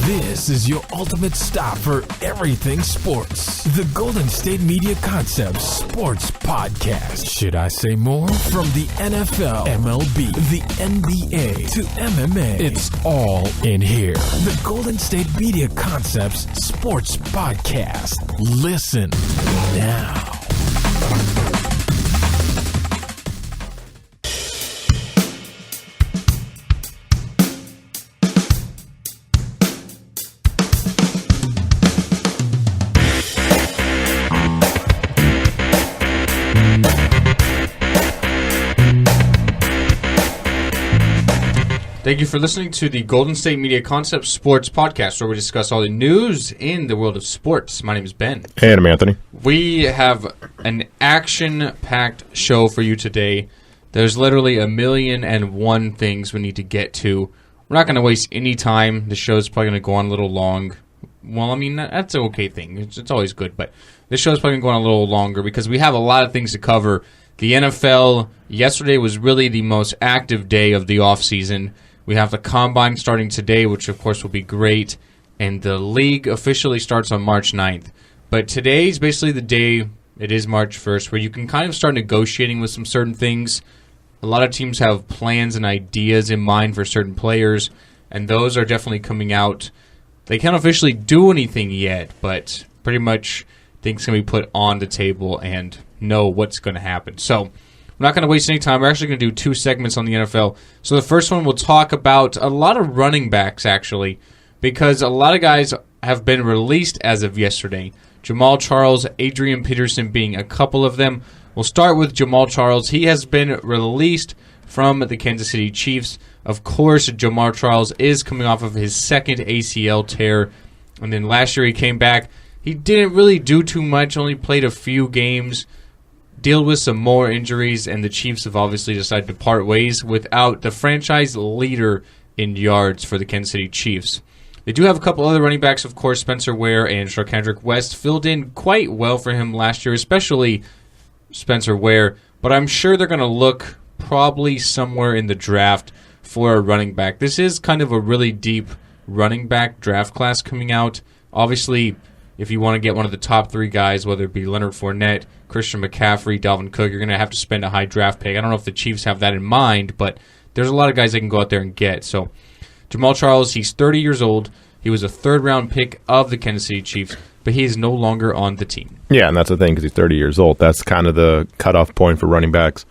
This is your ultimate stop for everything sports. The Golden State Media Concepts Sports Podcast. Should I say more? From the NFL, MLB, the NBA to MMA, it's all in here. The Golden State Media Concepts Sports Podcast. Listen now. Thank you for listening to the Golden State Media Concepts Sports Podcast, where we discuss all the news in the world of sports. My name is Ben. And I'm Anthony. We have an action-packed show for you today. There's literally 1,000,001 things we need to get to. We're not going to waste any time. The show's probably going to go on a little long. Well, I mean, that's an okay thing. It's always good, but this show's probably going to go on a little longer because we have a lot of things to cover. The NFL, yesterday was really the most active day of the offseason. We have the Combine starting today, which of course will be great, and the league officially starts on March 9th. But today's basically the day, it is March 1st, where you can kind of start negotiating with some certain things. A lot of teams have plans and ideas in mind for certain players, and those are definitely coming out. They can't officially do anything yet, but pretty much things can be put on the table and know what's going to happen. So we're not going to waste any time. We're actually going to do 2 segments on the NFL. So the first one, we'll talk about a lot of running backs, actually, because a lot of guys have been released as of yesterday. Jamaal Charles, Adrian Peterson being a couple of them. We'll start with Jamaal Charles. He has been released from the Kansas City Chiefs. Of course, Jamaal Charles is coming off of his second ACL tear. And then last year he came back. He didn't really do too much, only played a few games. Deal with some more injuries, and the Chiefs have obviously decided to part ways without the franchise leader in yards for the Kansas City Chiefs. They do have a couple other running backs, of course. Spencer Ware and Charcandrick West filled in quite well for him last year, especially Spencer Ware. But I'm sure they're going to look probably somewhere in the draft for a running back. This is kind of a really deep running back draft class coming out. Obviously, if you want to get one of the top 3 guys, whether it be Leonard Fournette, Christian McCaffrey, Dalvin Cook, you're going to have to spend a high draft pick. I don't know if the Chiefs have that in mind, but there's a lot of guys they can go out there and get. So Jamaal Charles, he's 30 years old. He was a 3rd-round pick of the Kansas City Chiefs, but he is no longer on the team. Yeah, and that's the thing, because he's 30 years old. That's kind of the cutoff point for running backs,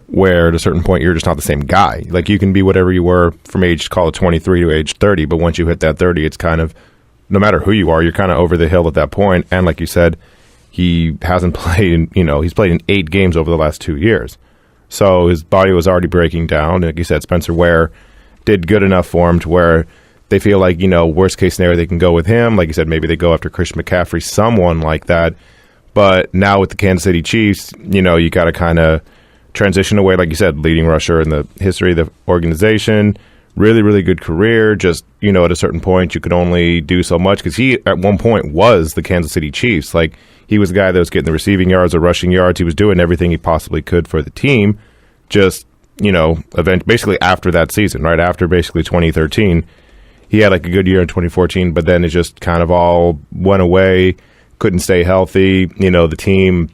where at a certain point you're just not the same guy. Like, you can be whatever you were from age, call it 23 to age 30, but once you hit that 30, it's kind of, no matter who you are, you're kind of over the hill at that point. And like you said, he hasn't played, he's played in 8 games over the last 2 years. So his body was already breaking down. Like you said, Spencer Ware did good enough for him to where they feel like, worst case scenario, they can go with him. Like you said, maybe they go after Christian McCaffrey, someone like that. But now with the Kansas City Chiefs, you got to kind of transition away, like you said, leading rusher in the history of the organization. Really, really good career. Just, at a certain point, you could only do so much because he, at one point, was the Kansas City Chiefs. Like, he was the guy that was getting the receiving yards or rushing yards. He was doing everything he possibly could for the team. Just, basically after that season, right after basically 2013, he had like a good year in 2014, but then it just kind of all went away. Couldn't stay healthy. The team,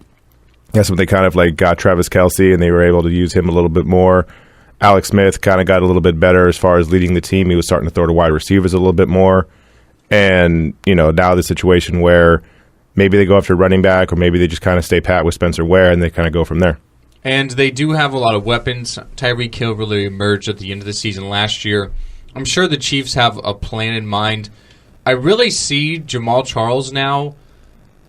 that's when they kind of like got Travis Kelce, and they were able to use him a little bit more. Alex Smith kind of got a little bit better as far as leading the team. He was starting to throw to wide receivers a little bit more. And, now the situation where maybe they go after running back, or maybe they just kind of stay pat with Spencer Ware, and they kind of go from there. And they do have a lot of weapons. Tyreek Hill really emerged at the end of the season last year. I'm sure the Chiefs have a plan in mind. I really see Jamaal Charles now.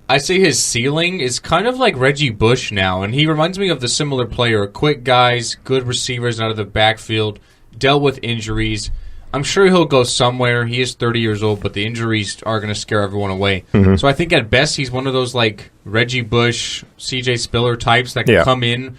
I say his ceiling is kind of like Reggie Bush now, and he reminds me of the similar player. Quick guys, good receivers out of the backfield, dealt with injuries. I'm sure he'll go somewhere. He is 30 years old, but the injuries are going to scare everyone away. Mm-hmm. So I think at best he's one of those like Reggie Bush, CJ Spiller types that can come in,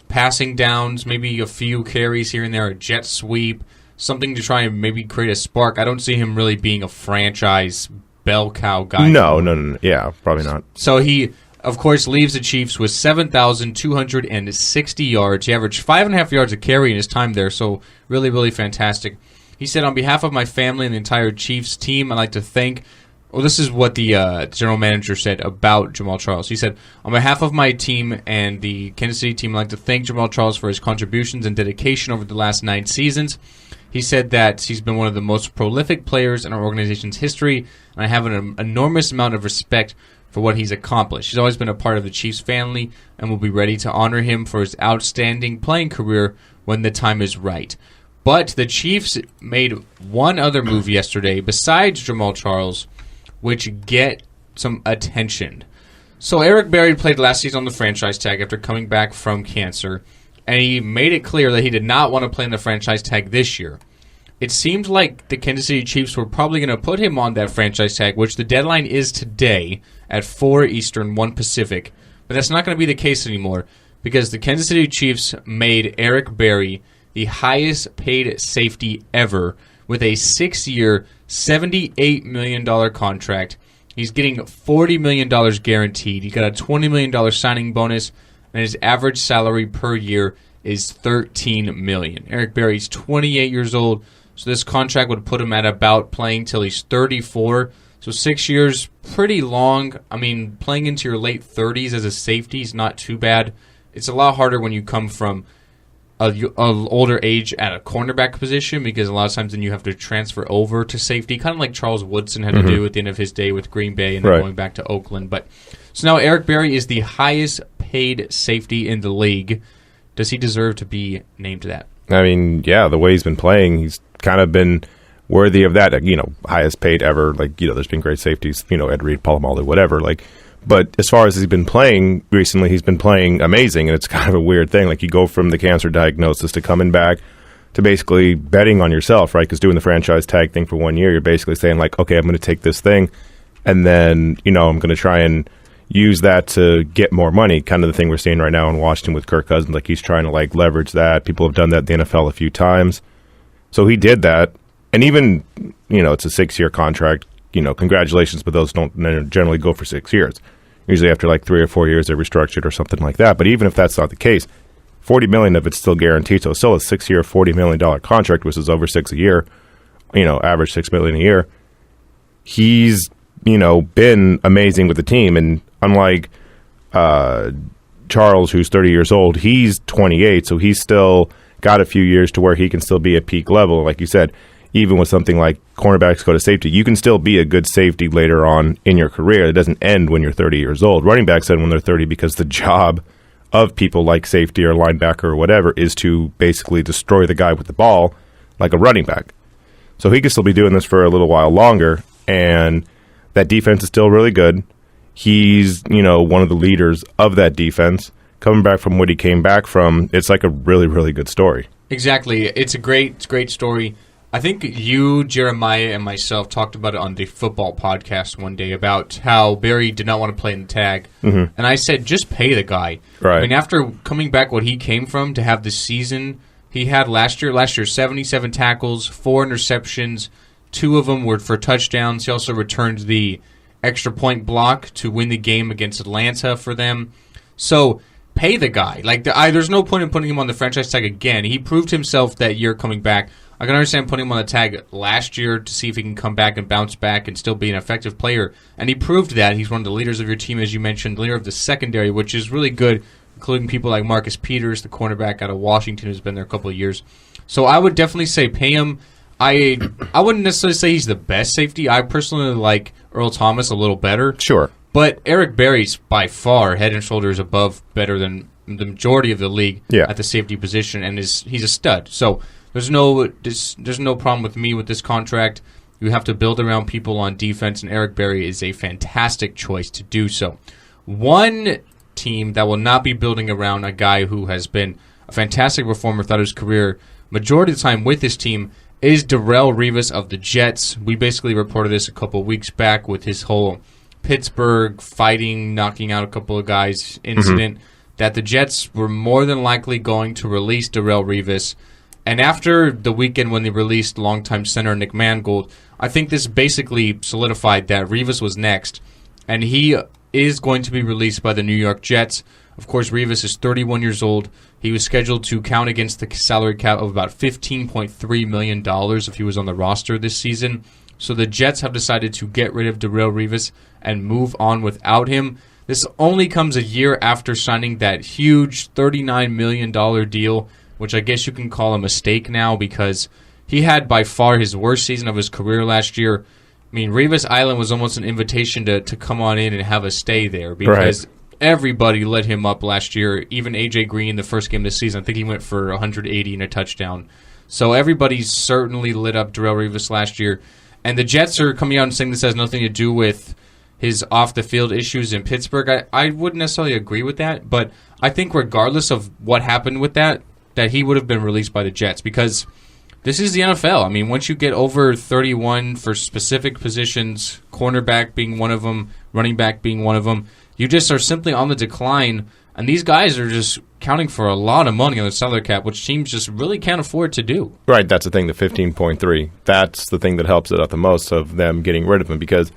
passing downs, maybe a few carries here and there, a jet sweep, something to try and maybe create a spark. I don't see him really being a franchise bell cow guy. No. Yeah, probably not. So he, of course, leaves the Chiefs with 7,260 yards. He averaged 5.5 yards a carry in his time there, so really, really fantastic. He said, on behalf of my family and the entire Chiefs team, I'd like to thank... Well, this is what the general manager said about Jamaal Charles. He said, on behalf of my team and the Kansas City team, I'd like to thank Jamaal Charles for his contributions and dedication over the last 9 seasons. He said that he's been one of the most prolific players in our organization's history, and I have an enormous amount of respect for what he's accomplished. He's always been a part of the Chiefs family, and we'll be ready to honor him for his outstanding playing career when the time is right. But the Chiefs made one other move yesterday besides Jamaal Charles, which get some attention. So Eric Berry played last season on the franchise tag after coming back from cancer, and he made it clear that he did not want to play in the franchise tag this year. It seemed like the Kansas City Chiefs were probably going to put him on that franchise tag, which the deadline is today at 4 Eastern, 1 Pacific. But that's not going to be the case anymore because the Kansas City Chiefs made Eric Berry the highest paid safety ever with a 6-year, $78 million contract. He's getting $40 million guaranteed. He got a $20 million signing bonus, and his average salary per year is $13 million. Eric Berry's 28 years old, so this contract would put him at about playing till he's 34. So 6 years, pretty long. I mean, playing into your late 30s as a safety is not too bad. It's a lot harder when you come from an older age at a cornerback position because a lot of times then you have to transfer over to safety, kind of like Charles Woodson had to do at the end of his day with Green Bay and then going back to Oakland. But so now Eric Berry is the highest paid safety in the league. Does he deserve to be named that? I mean, yeah, the way he's been playing, he's kind of been worthy of that. Highest paid ever. There's been great safeties, Ed Reed, Polamalu, whatever. But as far as he's been playing recently, he's been playing amazing, and it's kind of a weird thing. You go from the cancer diagnosis to coming back to basically betting on yourself, right? Because doing the franchise tag thing for 1 year, you're basically saying, okay, I'm going to take this thing, and then, I'm going to try and use that to get more money, kind of the thing we're seeing right now in Washington with Kirk Cousins. He's trying to, leverage that. People have done that in the NFL a few times. So he did that, and even, it's a 6-year contract. Congratulations, but those don't generally go for 6 years. Usually after 3 or 4 years, they're restructured or something like that. But even if that's not the case, $40 million of it's still guaranteed. So it's still a 6-year, $40 million contract, which is over $6 million a year, average $6 million a year. He's, been amazing with the team. And unlike Charles, who's 30 years old, he's 28. So he's still got a few years to where he can still be at peak level. Like you said, even with something like cornerbacks go to safety, you can still be a good safety later on in your career. It doesn't end when you're 30 years old. Running backs end when they're 30 because the job of people like safety or linebacker or whatever is to basically destroy the guy with the ball like a running back. So he can still be doing this for a little while longer, and that defense is still really good. He's, one of the leaders of that defense. Coming back from what he came back from, it's a really, really good story. Exactly. It's a great story. I think you, Jeremiah, and myself talked about it on the football podcast one day about how Berry did not want to play in the tag. Mm-hmm. And I said, just pay the guy. Right. I mean, after coming back what he came from to have the season he had last year 77 tackles, 4 interceptions, 2 of them were for touchdowns. He also returned the extra point block to win the game against Atlanta for them. So pay the guy. There's no point in putting him on the franchise tag again. He proved himself that year coming back. I can understand putting him on the tag last year to see if he can come back and bounce back and still be an effective player. And he proved that. He's one of the leaders of your team, as you mentioned, leader of the secondary, which is really good, including people like Marcus Peters, the cornerback out of Washington, who's been there a couple of years. So I would definitely say pay him. I wouldn't necessarily say he's the best safety. I personally like Earl Thomas a little better. Sure. But Eric Berry's by far head and shoulders above better than the majority of the league at the safety position, and he's a stud. So there's no problem with me with this contract. You have to build around people on defense, and Eric Berry is a fantastic choice to do so. One team that will not be building around a guy who has been a fantastic performer throughout his career, majority of the time with this team, is Darrelle Revis of the Jets. We basically reported this a couple of weeks back with his whole Pittsburgh fighting, knocking out a couple of guys incident, that the Jets were more than likely going to release Darrelle Revis. And after the weekend when they released longtime center Nick Mangold, I think this basically solidified that Revis was next, and he is going to be released by the New York Jets. Of course, Rivas is 31 years old. He was scheduled to count against the salary cap of about $15.3 million if he was on the roster this season. So the Jets have decided to get rid of Darrelle Revis and move on without him. This only comes a year after signing that huge $39 million deal, which I guess you can call a mistake now because he had by far his worst season of his career last year. I mean, Revis Island was almost an invitation to come on in and have a stay there because everybody lit him up last year. Even A.J. Green, the first game of the season, I think he went for 180 and a touchdown. So everybody certainly lit up Darrelle Revis last year. And the Jets are coming out and saying this has nothing to do with his off-the-field issues in Pittsburgh. I wouldn't necessarily agree with that, but I think regardless of what happened with that he would have been released by the Jets because this is the NFL. I mean, once you get over 31 for specific positions, cornerback being one of them, running back being one of them, you just are simply on the decline, and these guys are just counting for a lot of money on the salary cap, which teams just really can't afford to do. Right, that's the thing, the 15.3. That's the thing that helps it out the most of them getting rid of him because,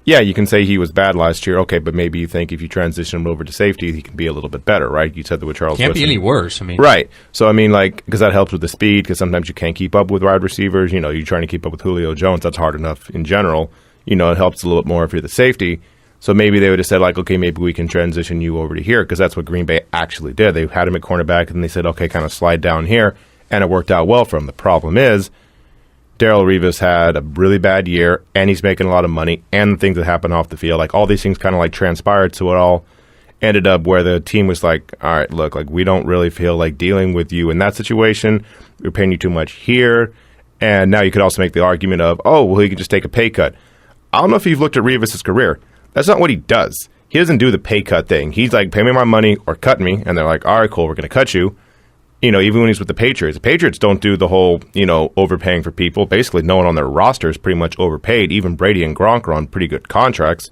yeah, you can say he was bad last year, okay, but maybe you think if you transition him over to safety, he can be a little bit better, right? You said that with Charles Can't Woodson. be any worse, I mean. Right. So, I mean, like, because that helps with the speed, because sometimes you can't keep up with wide receivers. You know, you're trying to keep up with Julio Jones. That's hard enough in general. You know, it helps a little bit more if you're the safety. So maybe they would have said, like, okay, maybe we can transition you over to here, because that's what Green Bay actually did. They had him at cornerback, and they said, okay, kind of slide down here, and it worked out well for him. The problem is Darrelle Revis had a really bad year, and he's making a lot of money, and the things that happen off the field, like all these things kind of like transpired, so it all ended up where the team was like, all right, look, like we don't really feel like dealing with you in that situation. We're paying you too much here. And now you could also make the argument of, oh, well, he could just take a pay cut. I don't know if you've looked at Revis' career. That's not what he does. He doesn't do the pay cut thing. He's like, pay me my money or cut me. And they're like, all right, cool, we're going to cut you. You know, even when he's with the Patriots don't do the whole, you know, overpaying for people. Basically, no one on their roster is pretty much overpaid. Even Brady and Gronk are on pretty good contracts.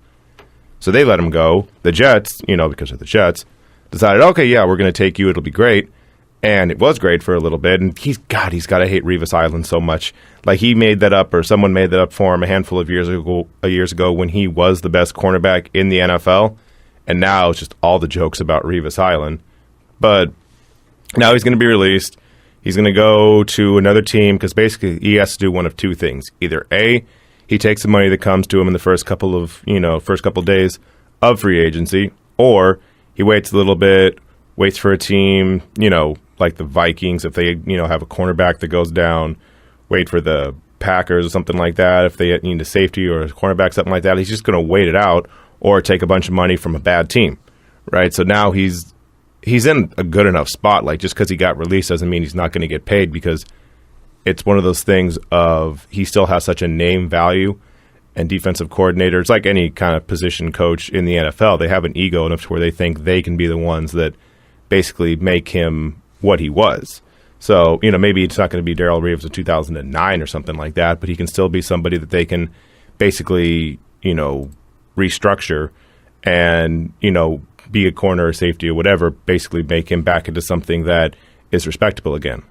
So they let him go. The Jets, you know, because of the Jets, decided, okay, yeah, we're going to take you. It'll be great. And it was great for a little bit. And he's got to hate Revis Island so much. Like he made that up, or someone made that up for him a handful of years ago when he was the best cornerback in the NFL. And now it's just all the jokes about Revis Island. But now he's going to be released. He's going to go to another team because basically he has to do one of two things. Either A, he takes the money that comes to him in the first couple of days of free agency, or he waits a little bit, waits for a team, you know, like the Vikings, if they, you know, have a cornerback that goes down, wait for the Packers or something like that. If they need a safety or a cornerback, something like that, he's just going to wait it out or take a bunch of money from a bad team, right? So now he's in a good enough spot. Like, just because he got released doesn't mean he's not going to get paid, because it's one of those things of he still has such a name value, and defensive coordinators, like any kind of position coach in the NFL, they have an ego enough to where they think they can be the ones that basically make him what he was. So, you know, maybe it's not going to be Darrelle Revis of 2009 or something like that, but he can still be somebody that they can basically, you know, restructure and, you know, be a corner or safety or whatever, basically make him back into something that is respectable again.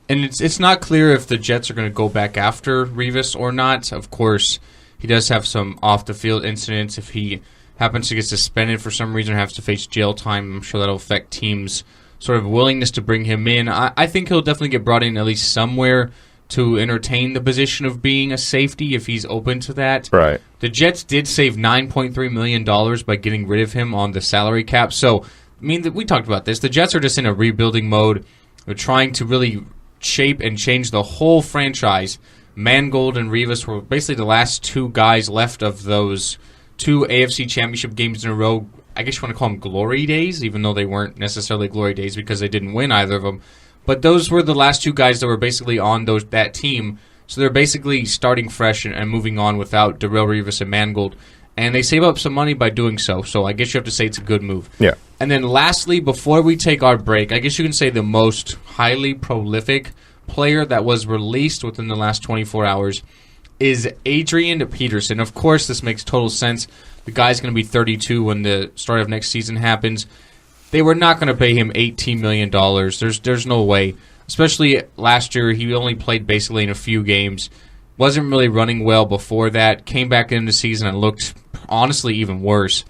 And it's not clear if the Jets are going to go back after Revis or not. Of course, he does have some off-the-field incidents. If he happens to get suspended for some reason or has to face jail time, I'm sure that'll affect teams' sort of willingness to bring him in. I think he'll definitely get brought in at least somewhere to entertain the position of being a safety if he's open to that. Right. The Jets did save $9.3 million by getting rid of him on the salary cap. So, I mean, we talked about this. The Jets are just in a rebuilding mode. They're trying to really shape and change the whole franchise. Mangold and Revis were basically the last two guys left of those two AFC Championship games in a row. I guess you want to call them glory days, even though they weren't necessarily glory days because they didn't win either of them. But those were the last two guys that were basically on that team. So they're basically starting fresh and moving on without Darrelle Revis and Mangold. And they save up some money by doing so. So I guess you have to say it's a good move. Yeah. And then lastly, before we take our break, I guess you can say the most highly prolific player that was released within the last 24 hours is Adrian Peterson. Of course, this makes total sense. The guy's going to be 32 when the start of next season happens. They were not going to pay him $18 million. There's no way. Especially last year, he only played basically in a few games. Wasn't really running well before that. Came back into the season and looked, honestly, even worse.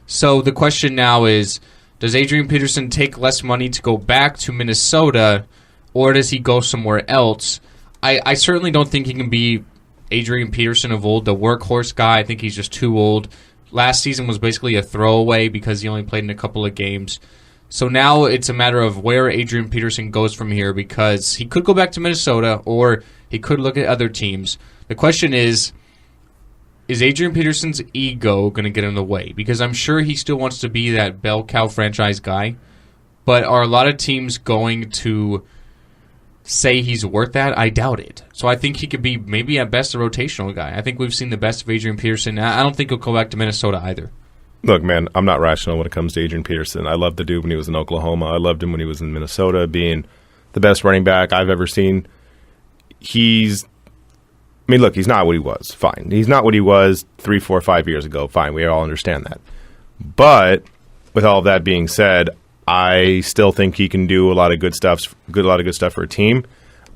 So the question now is, Does Adrian Peterson take less money to go back to Minnesota, or does he go somewhere else? I certainly don't think he can be Adrian Peterson of old, the workhorse guy. I think he's just too old. Last season was basically a throwaway because he only played in a couple of games. So now it's a matter of where Adrian Peterson goes from here, because he could go back to Minnesota or he could look at other teams. The question is Adrian Peterson's ego going to get in the way? Because I'm sure he still wants to be that bell cow franchise guy, but are a lot of teams going to say he's worth that? I doubt it. So I think he could be maybe at best a rotational guy. I think we've seen the best of Adrian Peterson. I don't think he'll go back to Minnesota either. Look, man, I'm not rational when it comes to Adrian Peterson. I loved the dude when he was in Oklahoma. I loved him when he was in Minnesota, being the best running back I've ever seen. Look, he's not what he was. Fine. He's not what he was 3, 4, 5 years ago. Fine. We all understand that. But with all of that being said, I still think he can do a lot of good stuff for a team.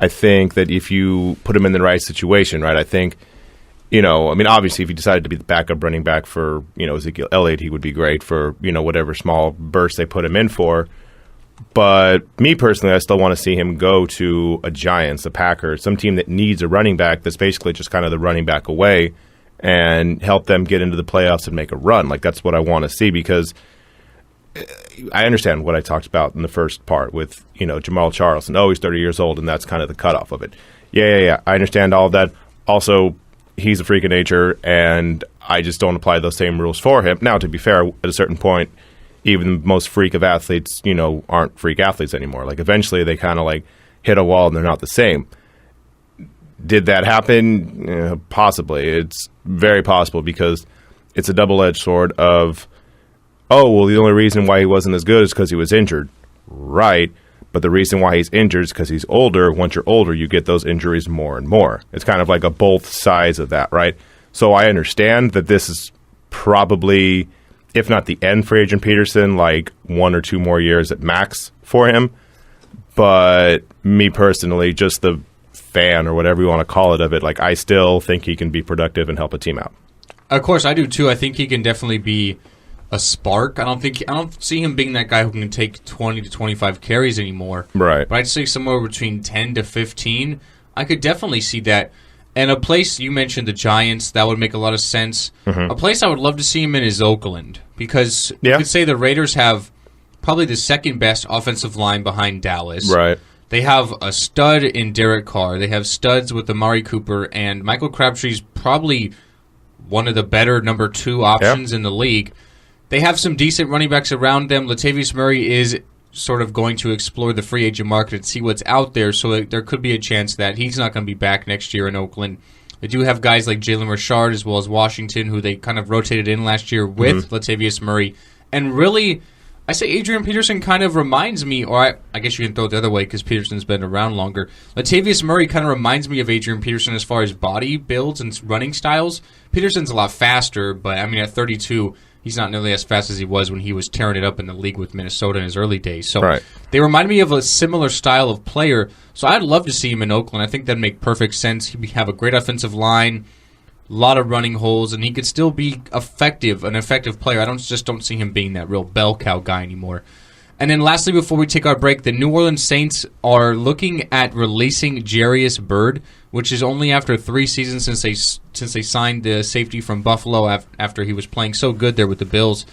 I think that if you put him in the right situation, right, I think, obviously if he decided to be the backup running back for, Ezekiel Elliott, he would be great for, whatever small burst they put him in for. But me personally, I still want to see him go to a Giants, a Packers, some team that needs a running back that's basically just kind of the running back away, and help them get into the playoffs and make a run. Like, that's what I want to see, because I understand what I talked about in the first part with, Jamaal Charles, and he's 30 years old, and that's kind of the cutoff of it. Yeah. I understand all of that. Also, he's a freak of nature, and I just don't apply those same rules for him. Now, to be fair, at a certain point, even the most freak of athletes, aren't freak athletes anymore. Like, eventually they kind of like hit a wall and they're not the same. Did that happen? Possibly. It's very possible, because it's a double-edged sword of, the only reason why he wasn't as good is because he was injured. Right. But the reason why he's injured is because he's older. Once you're older, you get those injuries more and more. It's kind of like a both sides of that, right? So I understand that this is probably, if not the end for Adrian Peterson, like 1 or 2 more years at max for him. But me personally, just the fan or whatever you want to call it of it, like, I still think he can be productive and help a team out. Of course, I do too. I think he can definitely be a spark. I don't see him being that guy who can take 20 to 25 carries anymore. Right. But I'd say somewhere between 10 to 15. I could definitely see that. And a place, you mentioned the Giants, that would make a lot of sense. Mm-hmm. A place I would love to see him in is Oakland, because you could say the Raiders have probably the second best offensive line behind Dallas. Right. They have a stud in Derek Carr. They have studs with Amari Cooper, and Michael Crabtree's probably one of the better number 2 options in the league. They have some decent running backs around them. Latavius Murray is sort of going to explore the free agent market and see what's out there, so there could be a chance that he's not going to be back next year in Oakland. They do have guys like Jalen Richard as well as Washington, who they kind of rotated in last year with Latavius Murray. And really, I say Adrian Peterson kind of reminds me, or I guess you can throw it the other way because Peterson's been around longer. Latavius Murray kind of reminds me of Adrian Peterson as far as body builds and running styles. Peterson's a lot faster, but at 32, he's not nearly as fast as he was when he was tearing it up in the league with Minnesota in his early days. So They remind me of a similar style of player. So I'd love to see him in Oakland. I think that'd make perfect sense. He'd have a great offensive line, a lot of running holes, and he could still be an effective player. I don't see him being that real bell cow guy anymore. And then lastly, before we take our break, the New Orleans Saints are looking at releasing Jarius Byrd, which is only after 3 seasons since they signed the safety from Buffalo after he was playing so good there with the Bills.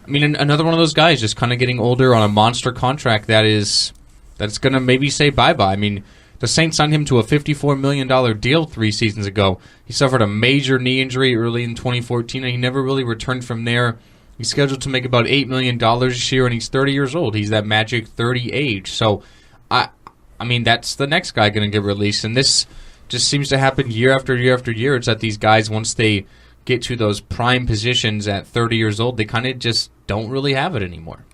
Another one of those guys just kind of getting older on a monster contract that's going to maybe say bye-bye. The Saints signed him to a $54 million deal 3 seasons ago. He suffered a major knee injury early in 2014, and he never really returned from there. He's scheduled to make about $8 million this year, and he's 30 years old. He's that magic 30 age. So, that's the next guy going to get released, and this just seems to happen year after year after year. It's that these guys, once they get to those prime positions at 30 years old, they kind of just don't really have it anymore.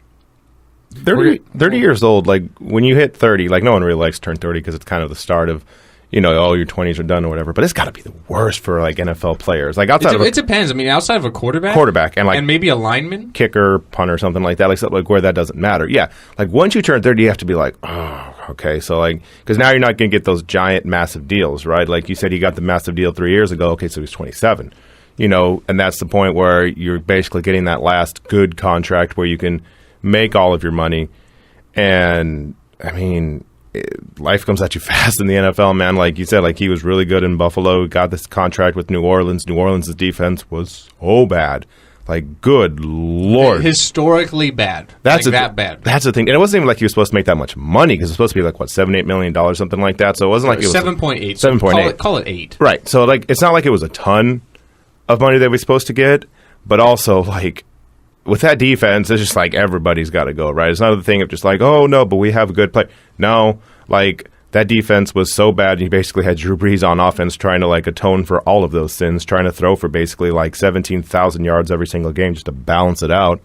30 years old, like, when you hit 30, like, no one really likes to turn 30 because it's kind of the start of, your 20s are done or whatever. But it's got to be the worst for, like, NFL players. Like, outside it depends. outside of a quarterback, and maybe a lineman, kicker, punter, something like that, like where that doesn't matter. Yeah, like, once you turn 30, you have to be like, okay, so, like, because now you're not going to get those giant, massive deals, right? Like you said, he got the massive deal 3 years ago. Okay, so he's 27. And that's the point where you're basically getting that last good contract where you can make all of your money. And, I mean, life comes at you fast in the NFL, man. Like you said, like he was really good in Buffalo, got this contract with New Orleans. New Orleans' defense was so bad. Like, good Lord. Historically bad. That's that bad. That's the thing. And it wasn't even like he was supposed to make that much money because it was supposed to be like, what, $7-8 million, something like that. So it wasn't like it was 7.8. 7.8. Call it 8. Right. So, like, it's not like it was a ton of money that we're supposed to get, but also, like, with that defense, it's just like everybody's got to go, right? It's not a thing of just like, oh, no, but we have a good play. No, like, that defense was so bad, and you basically had Drew Brees on offense trying to, like, atone for all of those sins, trying to throw for basically, like, 17,000 yards every single game just to balance it out.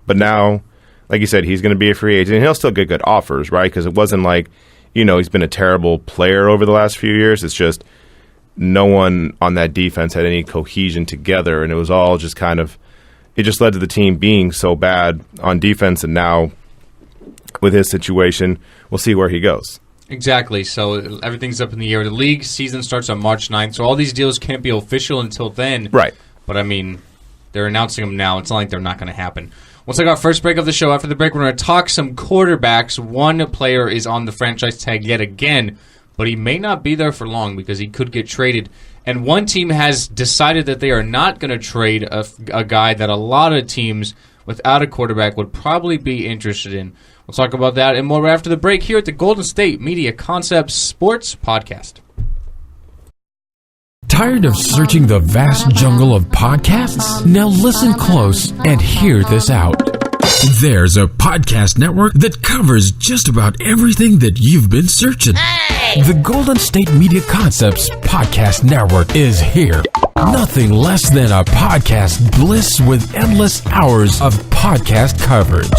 But now, like you said, he's going to be a free agent, and he'll still get good offers, right? Because it wasn't like, you know, he's been a terrible player over the last few years. It's just no one on that defense had any cohesion together, and it was all just kind of – it just led to the team being so bad on defense, and now with his situation, we'll see where he goes. Exactly. So everything's up in the air. The league season starts on March 9th, so all these deals can't be official until then. Right. But, I mean, they're announcing them now. It's not like they're not going to happen. We'll take our first break of the show. After the break, we're going to talk some quarterbacks. One player is on the franchise tag yet again, but he may not be there for long because he could get traded. And one team has decided that they are not going to trade a guy that a lot of teams without a quarterback would probably be interested in. We'll talk about that and more after the break here at the Golden State Media Concepts Sports Podcast. Tired of searching the vast jungle of podcasts? Now listen close and hear this out. There's a podcast network that covers just about everything that you've been searching. Hey! The Golden State Media Concepts Podcast Network is here. Nothing less than a podcast bliss with endless hours of podcast coverage.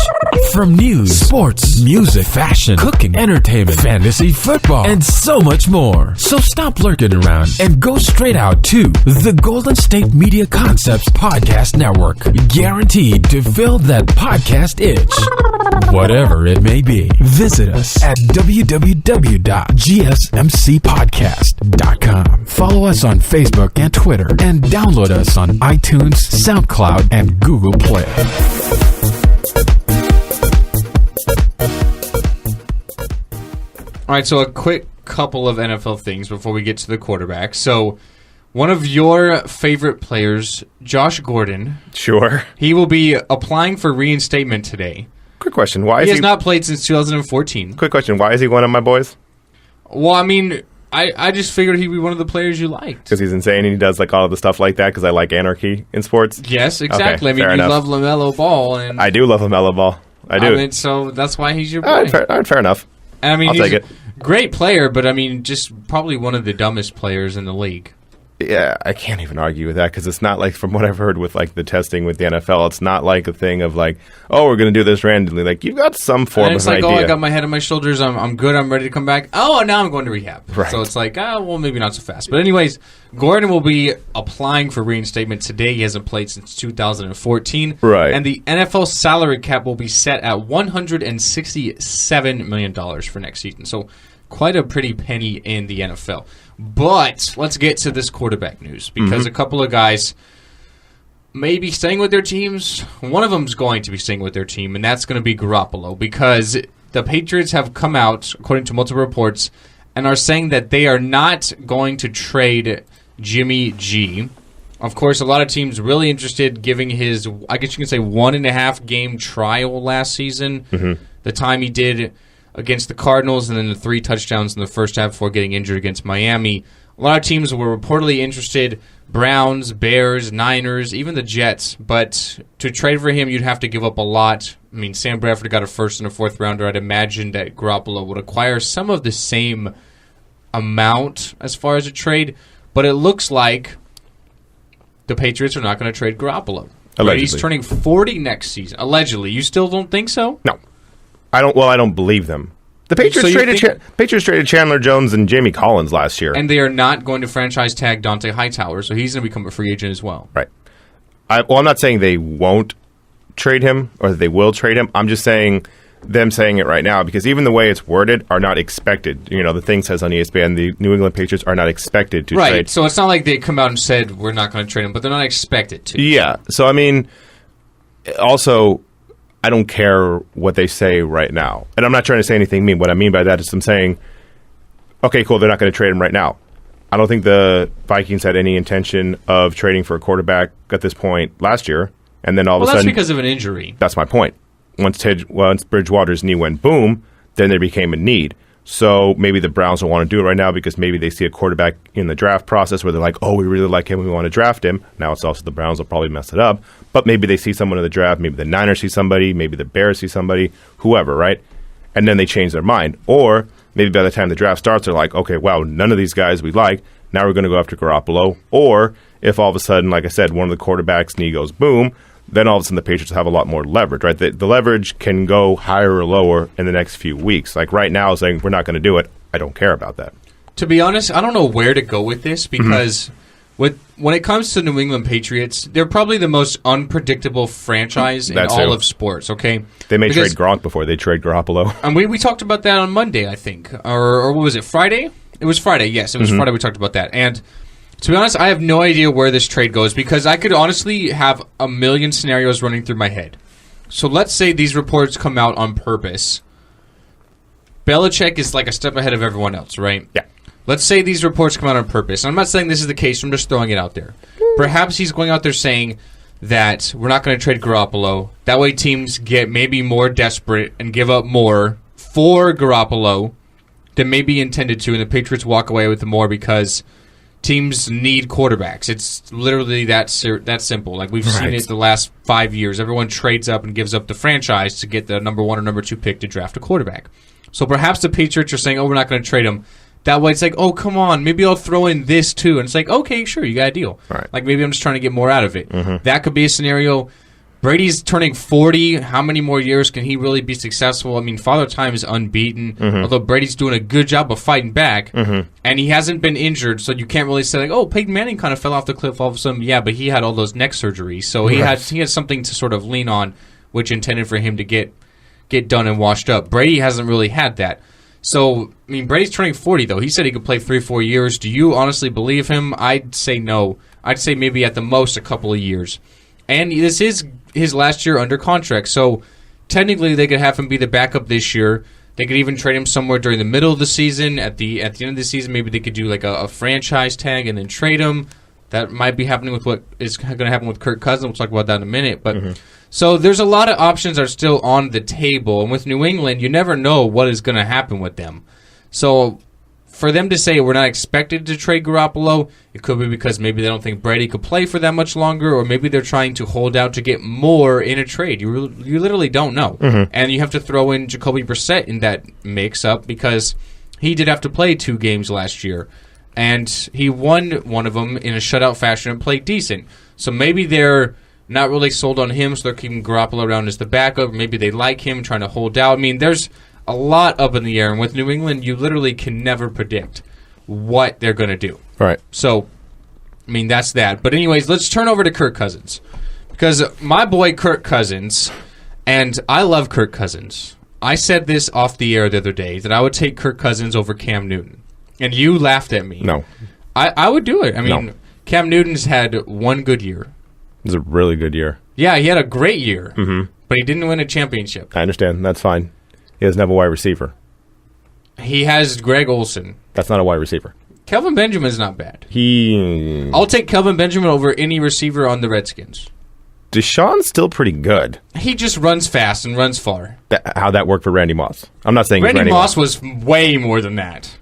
From news, sports, music, fashion, cooking, entertainment, fantasy, football, and so much more. So stop lurking around and go straight out to the Golden State Media Concepts Podcast Network. Guaranteed to fill that podcast itch. Whatever it may be, visit us at www.gsmcpodcast.com. Follow us on Facebook and Twitter, and download us on iTunes, SoundCloud, and Google Play. All right, so a quick couple of NFL things before we get to the quarterback. So one of your favorite players, Josh Gordon. Sure. He will be applying for reinstatement today. Quick question. Why he has not played since 2014. Quick question. Why is he one of my boys? Well, I mean, I just figured he'd be one of the players you liked. Because he's insane and he does like all of the stuff like that because I like anarchy in sports? Yes, exactly. Okay, I mean, you enough. love LaMelo Ball. And I do love LaMelo Ball. I do. I mean, so that's why he's your boy. All right, fair enough. And I mean, I'll he's take it. a great player, but I mean, just probably one of the dumbest players in the league. Yeah, I can't even argue with that because it's not like, from what I've heard with like the testing with the NFL, it's not like a thing of like, oh, we're going to do this randomly. Like, you've got some form and it's of like, idea. oh, I got my head on my shoulders. I'm good. I'm ready to come back. Oh, now I'm going to rehab. Right. So it's like, well, maybe not so fast. But anyways, Gordon will be applying for reinstatement today. He hasn't played since 2014. Right. And the NFL salary cap will be set at $167 million for next season. So quite a pretty penny in the NFL. But let's get to this quarterback news because a couple of guys may be staying with their teams. One of them's going to be staying with their team, and that's going to be Garoppolo because the Patriots have come out, according to multiple reports, and are saying that they are not going to trade Jimmy G. Of course, a lot of teams really interested giving his, I guess you can say, 1.5 game trial last season. The time he did against the Cardinals, and then the 3 touchdowns in the first half before getting injured against Miami. A lot of teams were reportedly interested, Browns, Bears, Niners, even the Jets. But to trade for him, you'd have to give up a lot. I mean, Sam Bradford got a first and a fourth rounder. I'd imagine that Garoppolo would acquire some of the same amount as far as a trade. But it looks like the Patriots are not going to trade Garoppolo. Allegedly. Right? He's turning 40 next season. Allegedly. You still don't think so? No. I don't believe them. The Patriots Patriots traded Chandler Jones and Jamie Collins last year. And they are not going to franchise tag Dante Hightower, so he's going to become a free agent as well. Right. I'm not saying they won't trade him or that they will trade him. I'm just saying them saying it right now because even the way it's worded are not expected. You know, the thing says on ESPN the New England Patriots are not expected to trade. Right. So it's not like they come out and said we're not going to trade him, but they're not expected to. Yeah. So, I mean, also, I don't care what they say right now. And I'm not trying to say anything mean. What I mean by that is I'm saying, okay, cool, they're not going to trade him right now. I don't think the Vikings had any intention of trading for a quarterback at this point last year. And then all of a sudden... that's because of an injury. That's my point. Once Bridgewater's knee went boom, then there became a need. So maybe the Browns don't want to do it right now because maybe they see a quarterback in the draft process where they're like, oh, we really like him, we want to draft him. Now it's also the Browns will probably mess it up. But maybe they see someone in the draft, maybe the Niners see somebody, maybe the Bears see somebody, whoever, right? And then they change their mind. Or maybe by the time the draft starts, they're like, okay, wow, none of these guys we like. Now we're going to go after Garoppolo. Or if all of a sudden, like I said, one of the quarterbacks' knee goes boom, then all of a sudden the Patriots have a lot more leverage, right? The leverage can go higher or lower in the next few weeks. Like right now, saying we're not going to do it, I don't care about that. To be honest, I don't know where to go with this because when it comes to New England Patriots, they're probably the most unpredictable franchise in all of sports, okay? They may trade Gronk before they trade Garoppolo. And we talked about that on Monday, I think. Or what was it, Friday? It was Friday, yes. It was Friday we talked about that. And to be honest, I have no idea where this trade goes because I could honestly have a million scenarios running through my head. So let's say these reports come out on purpose. Belichick is like a step ahead of everyone else, right? Yeah. Let's say these reports come out on purpose. I'm not saying this is the case. I'm just throwing it out there. Perhaps he's going out there saying that we're not going to trade Garoppolo. That way teams get maybe more desperate and give up more for Garoppolo than maybe intended to, and the Patriots walk away with more because teams need quarterbacks. It's literally that simple. Like we've seen it the last 5 years. Everyone trades up and gives up the franchise to get the number 1 or number 2 pick to draft a quarterback. So perhaps the Patriots are saying, oh, we're not going to trade him. That way it's like, oh, come on, maybe I'll throw in this too. And it's like, okay, sure, you got a deal. Right. Like maybe I'm just trying to get more out of it. That could be a scenario. Brady's turning 40. How many more years can he really be successful? I mean, Father Time is unbeaten, although Brady's doing a good job of fighting back, and he hasn't been injured, so you can't really say, like, oh, Peyton Manning kind of fell off the cliff all of a sudden. Yeah, but he had all those neck surgeries, so he had something to sort of lean on, which intended for him to get done and washed up. Brady hasn't really had that. So, I mean, Brady's turning 40, though. He said he could play 3 or 4 years. Do you honestly believe him? I'd say no. I'd say maybe at the most a couple of years. And this is his last year under contract, so technically they could have him be the backup this year. They could even trade him somewhere during the middle of the season. At the end of the season, maybe they could do like a franchise tag and then trade him. That might be happening with what is going to happen with Kirk Cousins. We'll talk about that in a minute. But so there's a lot of options that are still on the table. And with New England, you never know what is going to happen with them. So for them to say we're not expected to trade Garoppolo, it could be because maybe they don't think Brady could play for that much longer, or maybe they're trying to hold out to get more in a trade. You literally don't know. And you have to throw in Jacoby Brissett in that mix-up because he did have to play 2 games last year. And he won one of them in a shutout fashion and played decent. So maybe they're not really sold on him, so they're keeping Garoppolo around as the backup. Maybe they like him, trying to hold out. I mean, there's a lot up in the air. And with New England, you literally can never predict what they're going to do. Right. So, I mean, that's that. But anyways, let's turn over to Kirk Cousins. Because my boy Kirk Cousins, and I love Kirk Cousins. I said this off the air the other day, that I would take Kirk Cousins over Cam Newton. And you laughed at me. No. I would do it. I mean, Cam Newton's had one good year. It was a really good year. Yeah, he had a great year. But he didn't win a championship. I understand. That's fine. He doesn't have a wide receiver. He has Greg Olsen. That's not a wide receiver. Kelvin Benjamin's not bad. I'll I'll take Kelvin Benjamin over any receiver on the Redskins. Deshaun's still pretty good. He just runs fast and runs far. How that worked for Randy Moss. I'm not saying Randy Moss was way more than that.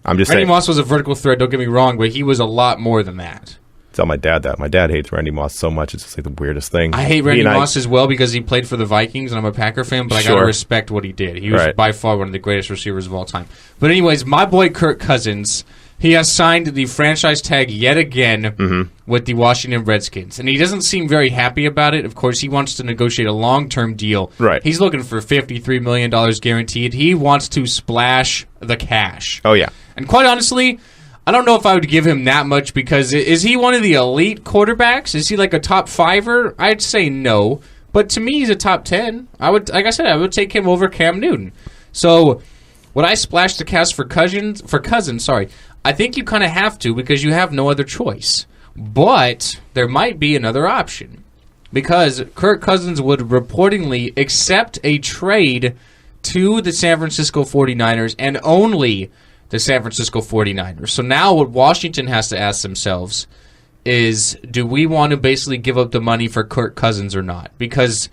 I'm just Randy saying. Moss was a vertical threat, don't get me wrong, but he was a lot more than that. Tell my dad that. My dad hates Randy Moss so much. It's just like the weirdest thing. I hate Randy Moss as well because he played for the Vikings, and I'm a Packer fan, but I got to respect what he did. He was by far one of the greatest receivers of all time. But anyways, my boy Kirk Cousins, he has signed the franchise tag yet again with the Washington Redskins, and he doesn't seem very happy about it. Of course, he wants to negotiate a long-term deal. Right. He's looking for $53 million guaranteed. He wants to splash the cash. Oh, yeah. And quite honestly, I don't know if I would give him that much because is he one of the elite quarterbacks? Is he like a top 5-er? I'd say no. But to me, he's a top 10. I would, like I said, I would take him over Cam Newton. So would I splash the cash for Cousins? I think you kind of have to because you have no other choice. But there might be another option. because Kirk Cousins would reportedly accept a trade to the San Francisco 49ers and only the San Francisco 49ers. So now what Washington has to ask themselves is, do we want to basically give up the money for Kirk Cousins or not? Because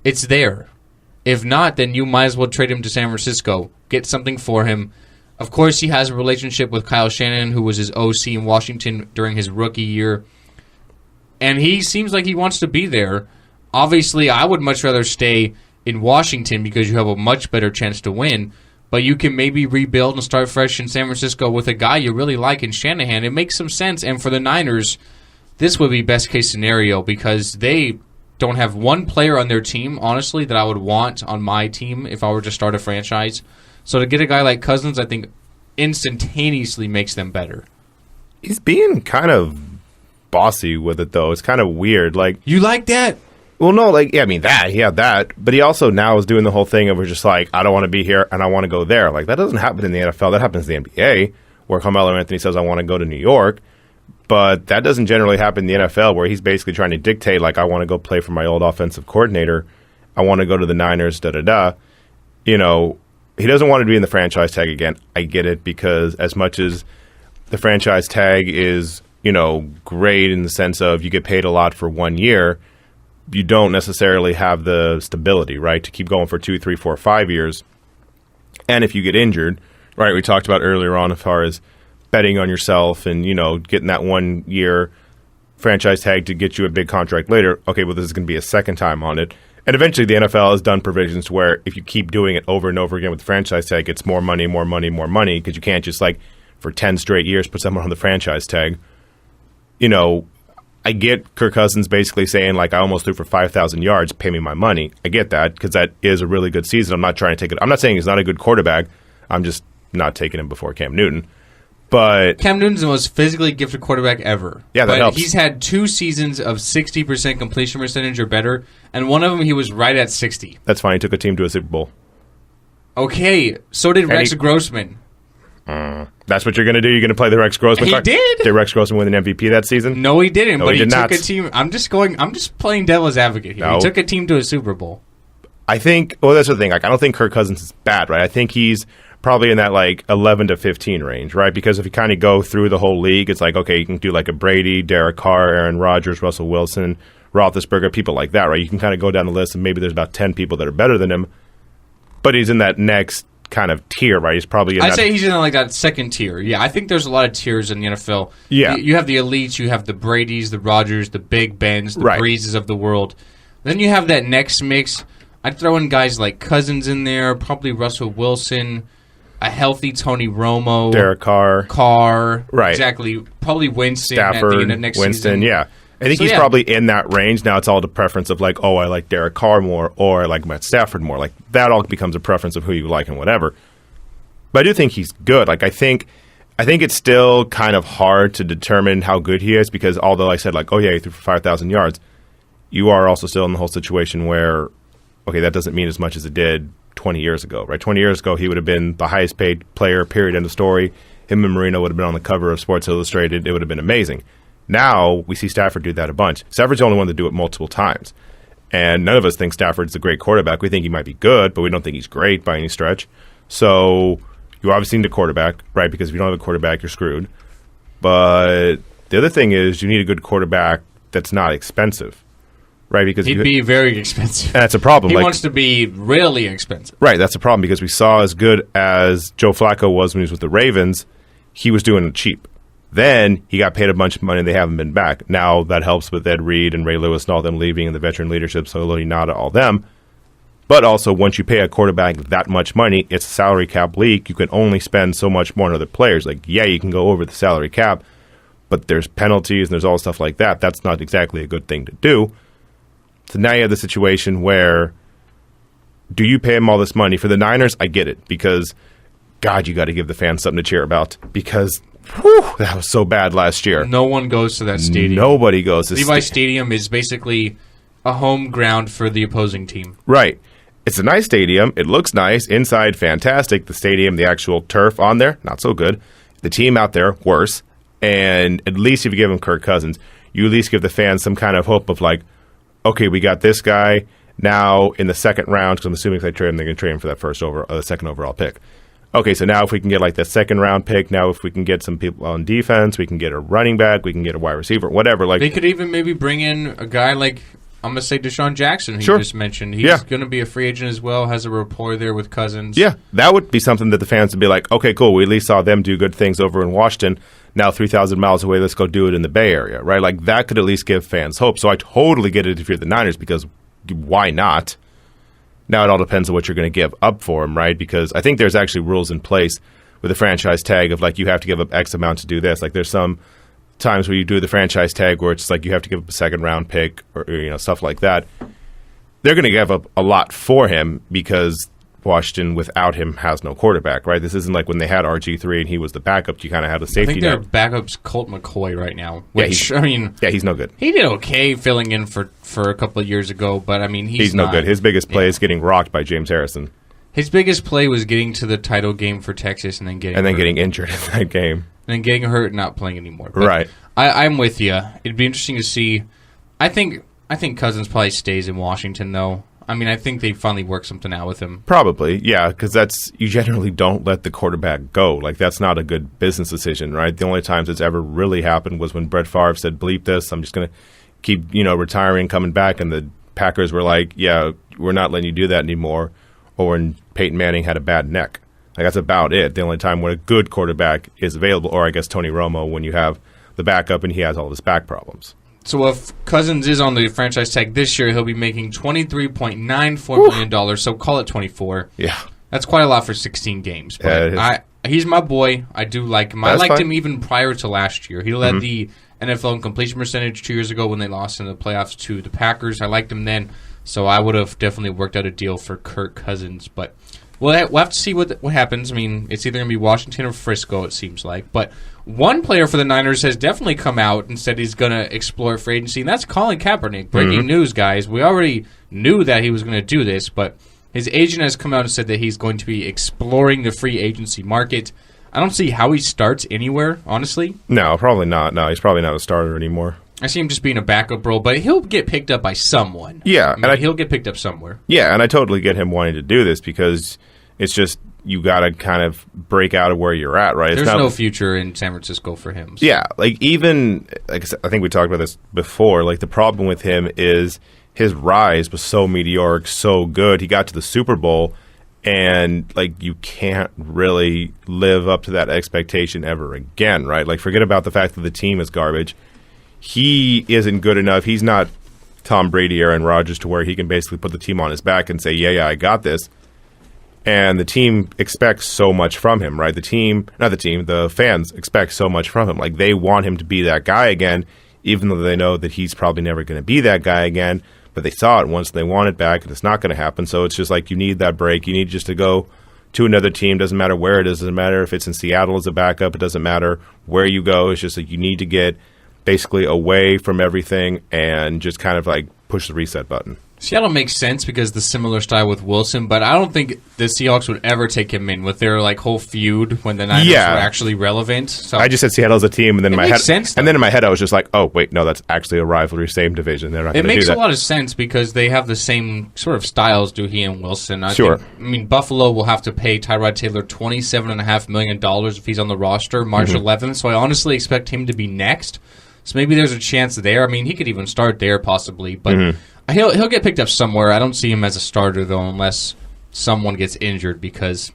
it's there. If not, then you might as well trade him to San Francisco, get something for him. Of course, he has a relationship with Kyle Shanahan, who was his OC in Washington during his rookie year. And he seems like he wants to be there. Obviously, I would much rather stay in Washington because you have a much better chance to win. But you can maybe rebuild and start fresh in San Francisco with a guy you really like in Shanahan. It makes some sense. And for the Niners, this would be best case scenario because they don't have one player on their team, honestly, that I would want on my team if I were to start a franchise. So to get a guy like Cousins, I think instantaneously makes them better. He's being kind of bossy with it, though. It's kind of weird. Like, you like that? Well, no, like, yeah, I mean, he had that. But he also now is doing the whole thing of just like, I don't want to be here and I want to go there. Like, that doesn't happen in the NFL. That happens in the NBA, where Carmelo Anthony says, I want to go to New York. But that doesn't generally happen in the NFL, where he's basically trying to dictate, like, I want to go play for my old offensive coordinator. I want to go to the Niners, da-da-da. You know, he doesn't want to be in the franchise tag again. I get it, because as much as the franchise tag is, you know, great in the sense of you get paid a lot for 1 year, you don't necessarily have the stability, right, to keep going for 2, 3, 4, 5 years. And if you get injured, right, we talked about earlier on as far as betting on yourself and, you know, getting that 1 year franchise tag to get you a big contract later. Okay, well, this is going to be a second time on it. And eventually the NFL has done provisions to where if you keep doing it over and over again with the franchise tag, it's more money, more money, more money, because you can't just, like, for 10 straight years put someone on the franchise tag. You know, I get Kirk Cousins basically saying, like, I almost threw for 5,000 yards, pay me my money. I get that, because that is a really good season. I'm not trying to take it. I'm not saying he's not a good quarterback. I'm just not taking him before Cam Newton. But Cam Newton's the most physically gifted quarterback ever. Yeah, that helps. He's had 2 seasons of 60% completion percentage or better, and one of them he was right at 60. That's fine. He took a team to a Super Bowl. Okay, so did Rex Grossman. That's what you're going to do? You're going to play the Rex Grossman card? He did. Did Rex Grossman win an MVP that season? No, he didn't. No, but he did took not. a team. I'm just playing devil's advocate here. No. He took a team to a Super Bowl. I think. Well, that's the thing. Like, I don't think Kirk Cousins is bad, right? I think he's probably in that like 11 to 15 range, right? Because if you kind of go through the whole league, it's like, okay, you can do like a Brady, Derek Carr, Aaron Rodgers, Russell Wilson, Roethlisberger, people like that, right? You can kind of go down the list, and maybe there's about 10 people that are better than him, but he's in that next kind of tier, right? He's probably in I'd say he's in like that second tier. Yeah, I think there's a lot of tiers in the NFL. Yeah. You have the elites, you have the Bradys, the Rodgers, the Big Bens, the Right. Breezes of the world. Then you have that next mix. I'd throw in guys like Cousins in there, probably Russell Wilson, a healthy Tony Romo, Derek Carr, right? Exactly. Probably Winston Stafford, at the end of next Winston, season. yeah. I think he's probably in that range. Now it's all the preference of like, oh, I like Derek Carr more, or I like Matt Stafford more. Like, that all becomes a preference of who you like and whatever. But I do think he's good. Like, I think it's still kind of hard to determine how good he is, because although I said like, oh yeah, he threw for 5,000 yards, you are also still in the whole situation where, okay, that doesn't mean as much as it did 20 years ago, right? 20 years ago, he would have been the highest paid player, period, end of story. Him and Marino would have been on the cover of Sports Illustrated. It would have been amazing. Now, we see Stafford do that a bunch. Stafford's the only one to do it multiple times. And none of us think Stafford's a great quarterback. We think he might be good, but we don't think he's great by any stretch. So you obviously need a quarterback, right? Because if you don't have a quarterback, you're screwed. But the other thing is you need a good quarterback that's not expensive, right? Because he'd be very expensive. And that's a problem. He wants to be really expensive. Right, that's a problem, because we saw as good as Joe Flacco was when he was with the Ravens, he was doing it cheap. Then he got paid a bunch of money and they haven't been back. Now that helps with Ed Reed and Ray Lewis and all them leaving and the veteran leadership, so not to all them. But also, once you pay a quarterback that much money, it's a salary cap league. You can only spend so much more on other players. Like, yeah, you can go over the salary cap, but there's penalties and there's all stuff like that. That's not exactly a good thing to do. So now you have the situation where, do you pay him all this money? For the Niners, I get it, because, God, you got to give the fans something to cheer about, because that was so bad last year. No one goes to that stadium. Nobody goes to Levi Stadium is basically a home ground for the opposing team. Right. It's a nice stadium. It looks nice. Inside, fantastic. The stadium, the actual turf on there, not so good. The team out there, worse. And at least if you give him Kirk Cousins, you at least give the fans some kind of hope of like, okay, we got this guy now in the second round, because I'm assuming if they trade him, they're going to trade him for that second overall pick. Okay, so now if we can get like the second round pick, now if we can get some people on defense, we can get a running back, we can get a wide receiver, whatever. Like they could even maybe bring in a guy like, I'm going to say Deshaun Jackson, who you just mentioned. He's going to be a free agent as well, has a rapport there with Cousins. Yeah, that would be something that the fans would be like, okay, cool, we at least saw them do good things over in Washington. Now 3,000 miles away, let's go do it in the Bay Area, right? Like that could at least give fans hope. So I totally get it if you're the Niners, because why not? Now it all depends on what you're going to give up for him, right? Because I think there's actually rules in place with the franchise tag of like you have to give up X amount to do this. Like there's some times where you do the franchise tag where it's like you have to give up a second round pick or stuff like that. They're going to give up a lot for him because Washington without him has no quarterback, right? This isn't like when they had RG3 and he was the backup. You kind of had a safety net. I think their backup's Colt McCoy right now. Which, he's no good. He did okay filling in for a couple of years ago, but I mean he's no good. His biggest play is getting rocked by James Harrison. His biggest play was getting to the title game for Texas and then getting injured in that game. And then getting hurt and not playing anymore. But right. I'm with you. It'd be interesting to see. I think Cousins probably stays in Washington, though. I mean, I think they finally work something out with him. Probably, yeah, because you generally don't let the quarterback go. Like, that's not a good business decision, right? The only times it's ever really happened was when Brett Favre said, bleep this, I'm just going to keep, retiring, coming back, and the Packers were like, yeah, we're not letting you do that anymore. Or when Peyton Manning had a bad neck. Like, that's about it. The only time when a good quarterback is available, or I guess Tony Romo, when you have the backup and he has all his back problems. So if Cousins is on the franchise tag this year, he'll be making $23.94 million, so call it 24. Yeah. That's quite a lot for 16 games. But he's my boy. I do like him. I liked him even prior to last year. He led the NFL in completion percentage 2 years ago when they lost in the playoffs to the Packers. I liked him then, so I would have definitely worked out a deal for Kirk Cousins, but we'll have to see what happens. I mean, it's either going to be Washington or Frisco, it seems like. But one player for the Niners has definitely come out and said he's going to explore free agency, and that's Colin Kaepernick. Breaking news, guys. We already knew that he was going to do this, but his agent has come out and said that he's going to be exploring the free agency market. I don't see how he starts anywhere, honestly. No, probably not. No, he's probably not a starter anymore. I see him just being a backup role, but he'll get picked up by someone. Yeah. He'll get picked up somewhere. Yeah, and I totally get him wanting to do this because it's just you got to kind of break out of where you're at, right? There's no future in San Francisco for him. So. Yeah, like I think we talked about this before. Like the problem with him is his rise was so meteoric, so good. He got to the Super Bowl, and like you can't really live up to that expectation ever again, right? Like forget about the fact that the team is garbage. He isn't good enough. He's not Tom Brady, Aaron Rodgers, to where he can basically put the team on his back and say, yeah, I got this. And the team expects so much from him, right? The fans expect so much from him. Like they want him to be that guy again, even though they know that he's probably never going to be that guy again. But they saw it once, they want it back, and it's not going to happen. So it's just like you need that break. You need just to go to another team. Doesn't matter where it is. Doesn't matter if it's in Seattle as a backup. It doesn't matter where you go. It's just like you need to get basically away from everything and just kind of like push the reset button. Seattle makes sense because the similar style with Wilson, but I don't think the Seahawks would ever take him in with their like whole feud when the Niners were actually relevant. So I just said Seattle as a team, and then in my head I was just like, oh wait, no, that's actually a rivalry, same division. They're not going to do that. It makes a lot of sense because they have the same sort of styles, do he and Wilson. I sure. think Buffalo will have to pay Tyrod Taylor $27.5 million if he's on the roster March 11th. So I honestly expect him to be next. So maybe there's a chance there. I mean, he could even start there possibly, but he'll get picked up somewhere. I don't see him as a starter, though, unless someone gets injured because,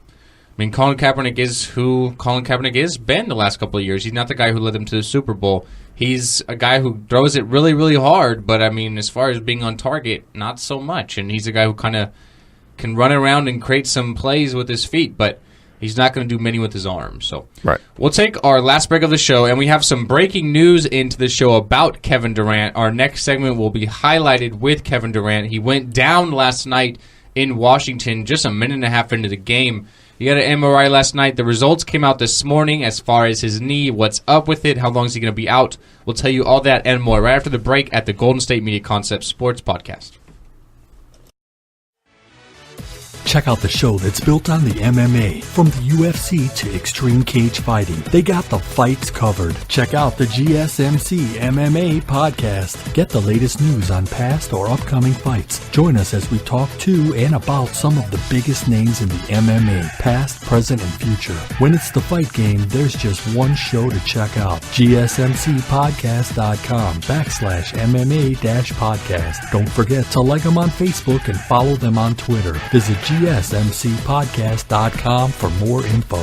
Colin Kaepernick is who Colin Kaepernick is been the last couple of years. He's not the guy who led them to the Super Bowl. He's a guy who throws it really, really hard, but, as far as being on target, not so much. And he's a guy who kind of can run around and create some plays with his feet, but he's not going to do many with his arms. So right. We'll take our last break of the show, and we have some breaking news into the show about Kevin Durant. Our next segment will be highlighted with Kevin Durant. He went down last night in Washington, just a minute and a half into the game. He had an MRI last night. The results came out this morning as far as his knee, what's up with it, how long is he going to be out. We'll tell you all that and more right after the break at the Golden State Media Concepts Sports Podcast. Check out the show that's built on the MMA. From the UFC to Extreme Cage Fighting, they got the fights covered. Check out the GSMC MMA podcast. Get the latest news on past or upcoming fights. Join us as we talk to and about some of the biggest names in the MMA, past, present, and future. When it's the fight game, there's just one show to check out. GSMCpodcast.com/MMA-podcast. Don't forget to like them on Facebook and follow them on Twitter. Visit GSMCpodcast.com for more info.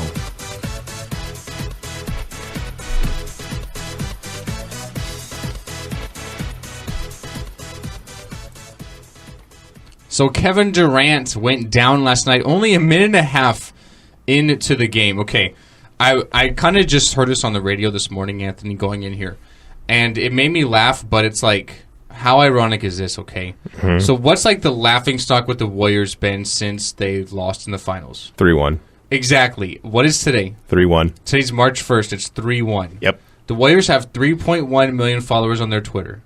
So Kevin Durant went down last night, only a minute and a half into the game. Okay, I kind of just heard this on the radio this morning, Anthony, going in here, and it made me laugh, but it's like, how ironic is this, okay? Mm-hmm. So what's like the laughingstock with the Warriors been since they lost in the finals? 3-1. Exactly. What is today? 3-1. Today's March 1st. It's 3-1. Yep. The Warriors have 3.1 million followers on their Twitter.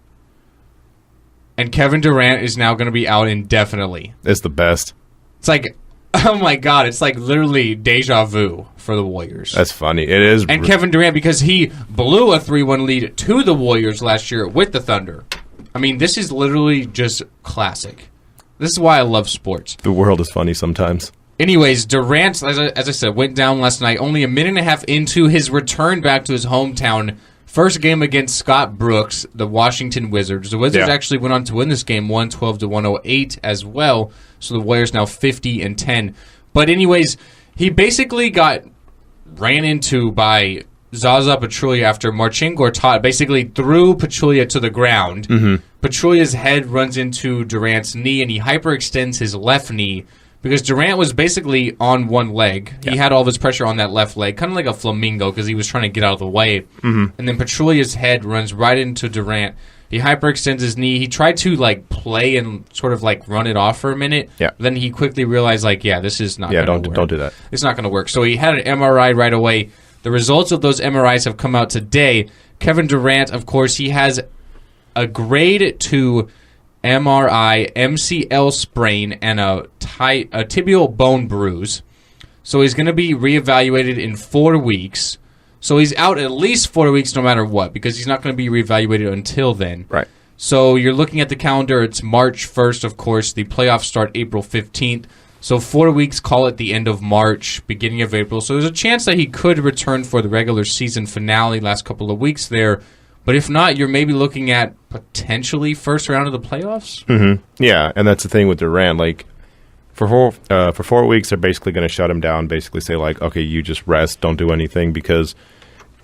And Kevin Durant is now going to be out indefinitely. It's the best. It's like, oh my God, it's like literally deja vu for the Warriors. That's funny. It is. And Kevin Durant, because he blew a 3-1 lead to the Warriors last year with the Thunder. I mean, this is literally just classic. This is why I love sports. The world is funny sometimes. Anyways, Durant, as I said, went down last night, only a minute and a half into his return back to his hometown. First game against Scott Brooks, the Washington Wizards. The Wizards actually went on to win this game 112-108 as well. So the Warriors now 50-10. But anyways, he basically got ran into by Zaza Pachulia after Marcin Gortat basically threw Pachulia to the ground. Mm-hmm. Pachulia's head runs into Durant's knee, and he hyperextends his left knee because Durant was basically on one leg. Yeah. He had all of his pressure on that left leg, kind of like a flamingo because he was trying to get out of the way. Mm-hmm. And then Pachulia's head runs right into Durant. He hyperextends his knee. He tried to play and sort of run it off for a minute. Yeah. Then he quickly realized this is not going to work. Don't do that. It's not going to work. So he had an MRI right away. The results of those MRIs have come out today. Kevin Durant, of course, he has a grade 2 MRI, MCL sprain, and a tibial bone bruise. So he's going to be reevaluated in 4 weeks. So he's out at least 4 weeks no matter what, because he's not going to be reevaluated until then. Right. So you're looking at the calendar. It's March 1st, of course. The playoffs start April 15th. So 4 weeks, call it the end of March, beginning of April. So there's a chance that he could return for the regular season finale last couple of weeks there. But if not, you're maybe looking at potentially first round of the playoffs. Mm-hmm. Yeah, and that's the thing with Durant. For 4 weeks, they're basically going to shut him down, basically say, okay, you just rest, don't do anything, because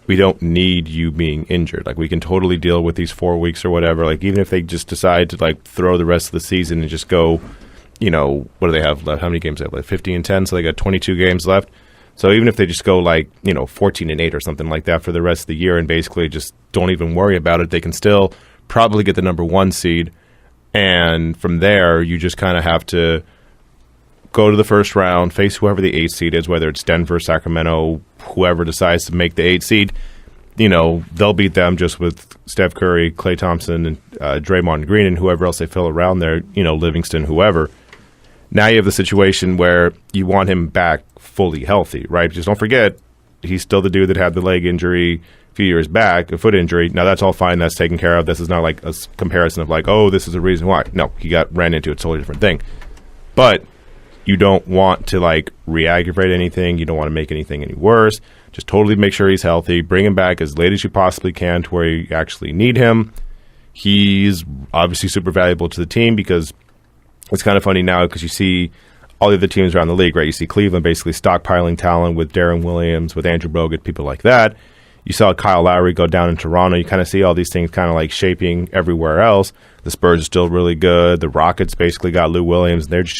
we don't need you being injured. We can totally deal with these 4 weeks or whatever. Even if they just decide to, throw the rest of the season and just go, what do they have left? How many games do they have left? 50-10, so they got 22 games left. So even if they just go 14-8 or something like that for the rest of the year and basically just don't even worry about it, they can still probably get the number 1 seed. And from there, you just kind of have to go to the first round, face whoever the 8th seed is, whether it's Denver, Sacramento, whoever decides to make the 8th seed. They'll beat them just with Steph Curry, Klay Thompson, and Draymond Green, and whoever else they fill around there, Livingston, whoever. Now you have the situation where you want him back fully healthy, right? Just don't forget, he's still the dude that had the leg injury a few years back, a foot injury. Now that's all fine. That's taken care of. This is not a comparison of this is the reason why. No, he ran into a totally different thing. But you don't want to re-aggravate anything. You don't want to make anything any worse. Just totally make sure he's healthy. Bring him back as late as you possibly can to where you actually need him. He's obviously super valuable to the team because it's kind of funny now because you see all the other teams around the league, right? You see Cleveland basically stockpiling talent with Darren Williams, with Andrew Bogut, people like that. You saw Kyle Lowry go down in Toronto. You kind of see all these things kind of shaping everywhere else. The Spurs are still really good. The Rockets basically got Lou Williams. They're just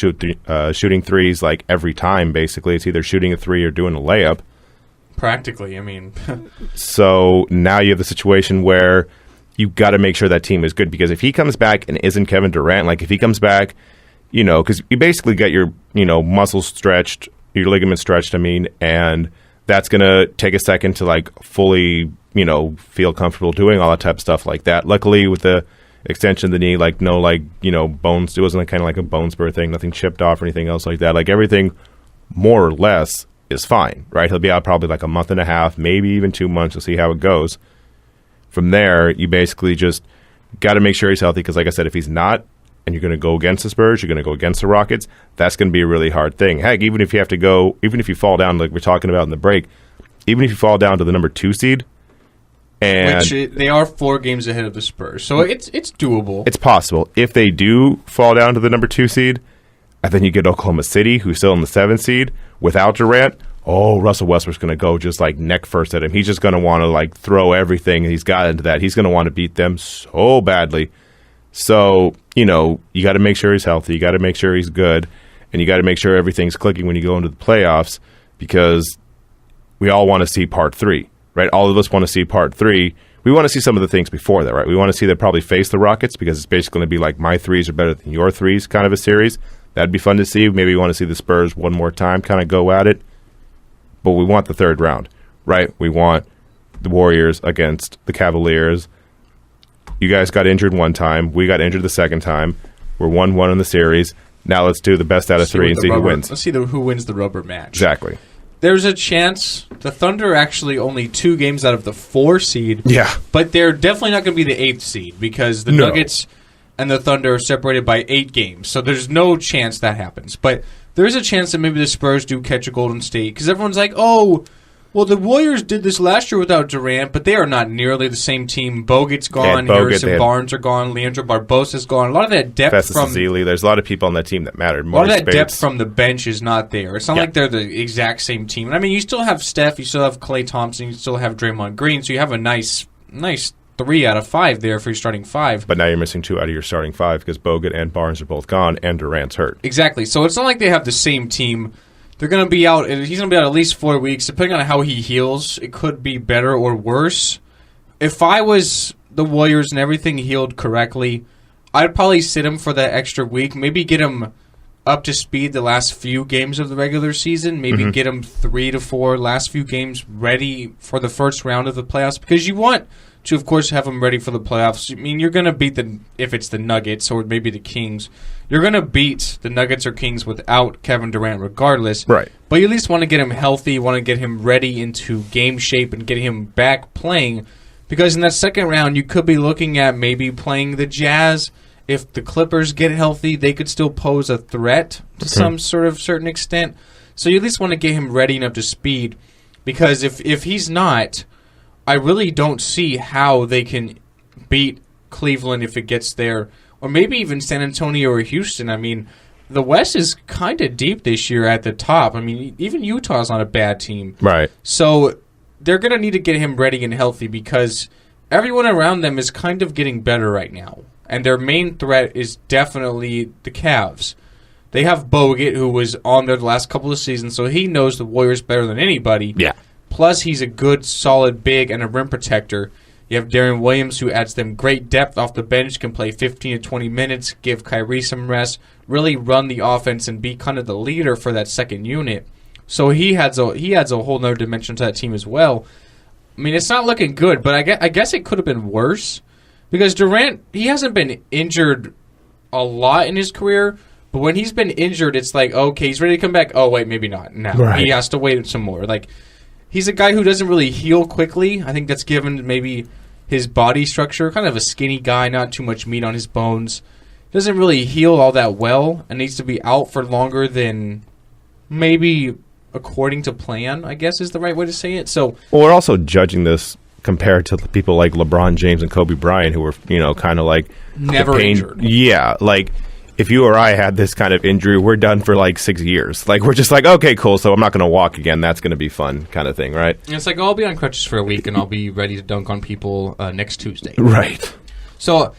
shooting threes every time, basically. It's either shooting a three or doing a layup. Practically, I mean. So now you have the situation where you've got to make sure that team is good, because if he comes back and isn't Kevin Durant, if he comes back, because you basically get your, muscles stretched, your ligaments stretched, and that's going to take a second to fully, feel comfortable doing all that type of stuff like that. Luckily with the extension of the knee, like no bones. It wasn't kind of like a bone spur thing, nothing chipped off or anything else like that. Like everything more or less is fine, right? He'll be out probably like a month and a half, maybe even 2 months. We'll see how it goes. From there, you basically just got to make sure he's healthy because, like I said, if he's not, and you're going to go against the Spurs, you're going to go against the Rockets, that's going to be a really hard thing. Heck, even if you fall down, like we're talking about in the break, even if you fall down to the number 2 seed, and which they are 4 games ahead of the Spurs, so it's doable. It's possible. If they do fall down to the number 2 seed, and then you get Oklahoma City, who's still in the 7th seed, without Durant, Russell Westbrook's going to go just like neck first at him. He's just going to want to like throw everything he's got into that. He's going to want to beat them so badly. So, you got to make sure he's healthy. You got to make sure he's good. And you got to make sure everything's clicking when you go into the playoffs because we all want to see part 3, right? All of us want to see part 3. We want to see some of the things before that, right? We want to see them probably face the Rockets because it's basically going to be like my 3s are better than your 3s kind of a series. That'd be fun to see. Maybe we want to see the Spurs one more time kind of go at it. But we want the 3rd round, right? We want the Warriors against the Cavaliers. You guys got injured one time. We got injured the second time. We're 1-1 in the series. Now let's do the best out of 3 and see who wins. Let's see who wins the rubber match. Exactly. There's a chance the Thunder are actually only 2 games out of the 4 seed. Yeah. But they're definitely not going to be the 8th seed because the Nuggets and the Thunder are separated by 8 games. So there's no chance that happens. But there is a chance that maybe the Spurs do catch a Golden State because everyone's like, well, the Warriors did this last year without Durant, but they are not nearly the same team. Bogut's gone, Harrison Barnes are gone, Leandro Barbosa's gone. A lot of that depth from Zealy. There's a lot of people on that team that mattered. A lot of that depth from the bench is not there. It's not like they're the exact same team. And I mean, you still have Steph, you still have Klay Thompson, you still have Draymond Green, so you have a nice 3 out of 5 there for your starting 5. But now you're missing 2 out of your starting 5 because Bogut and Barnes are both gone and Durant's hurt. Exactly. So it's not like they have the same team. They're going to be out. He's going to be out at least 4 weeks. Depending on how he heals, it could be better or worse. If I was the Warriors and everything healed correctly, I'd probably sit him for that extra week. Maybe get him up to speed the last few games of the regular season. Maybe get him 3 to 4 last few games ready for the first round of the playoffs. Because you want to, of course, have him ready for the playoffs. I mean, you're going to beat if it's the Nuggets or maybe the Kings, you're going to beat the Nuggets or Kings without Kevin Durant regardless. Right. But you at least want to get him healthy, want to get him ready into game shape and get him back playing. Because in that second round, you could be looking at maybe playing the Jazz. If the Clippers get healthy, they could still pose a threat to some sort of certain extent. So you at least want to get him ready and up to speed. Because if he's not, I really don't see how they can beat Cleveland if it gets there, or maybe even San Antonio or Houston. I mean, the West is kind of deep this year at the top. I mean, even Utah's not a bad team. Right. So they're going to need to get him ready and healthy because everyone around them is kind of getting better right now. And their main threat is definitely the Cavs. They have Bogut, who was on there the last couple of seasons, so he knows the Warriors better than anybody. Yeah. Plus, he's a good, solid big and a rim protector. You have Darren Williams, who adds them great depth off the bench, can play 15 to 20 minutes, give Kyrie some rest, really run the offense and be kind of the leader for that second unit. So he adds a whole nother dimension to that team as well. I mean, it's not looking good, but I guess it could have been worse because Durant, he hasn't been injured a lot in his career, but when he's been injured, it's like, okay, he's ready to come back. Oh, wait, maybe not. No, right. He has to wait some more. Like, he's a guy who doesn't really heal quickly. I think that's given maybe his body structure, kind of a skinny guy, not too much meat on his bones. Doesn't really heal all that well and needs to be out for longer than maybe according to plan, I guess is the right way to say it. So, well, we're also judging this compared to people like LeBron James and Kobe Bryant, who were, kind of like never injured. Yeah, like if you or I had this kind of injury, we're done for like 6 years. Like we're just like, okay, cool. So I'm not going to walk again. That's going to be fun, kind of thing, right? And it's like, I'll be on crutches for a week and I'll be ready to dunk on people next Tuesday. Right. So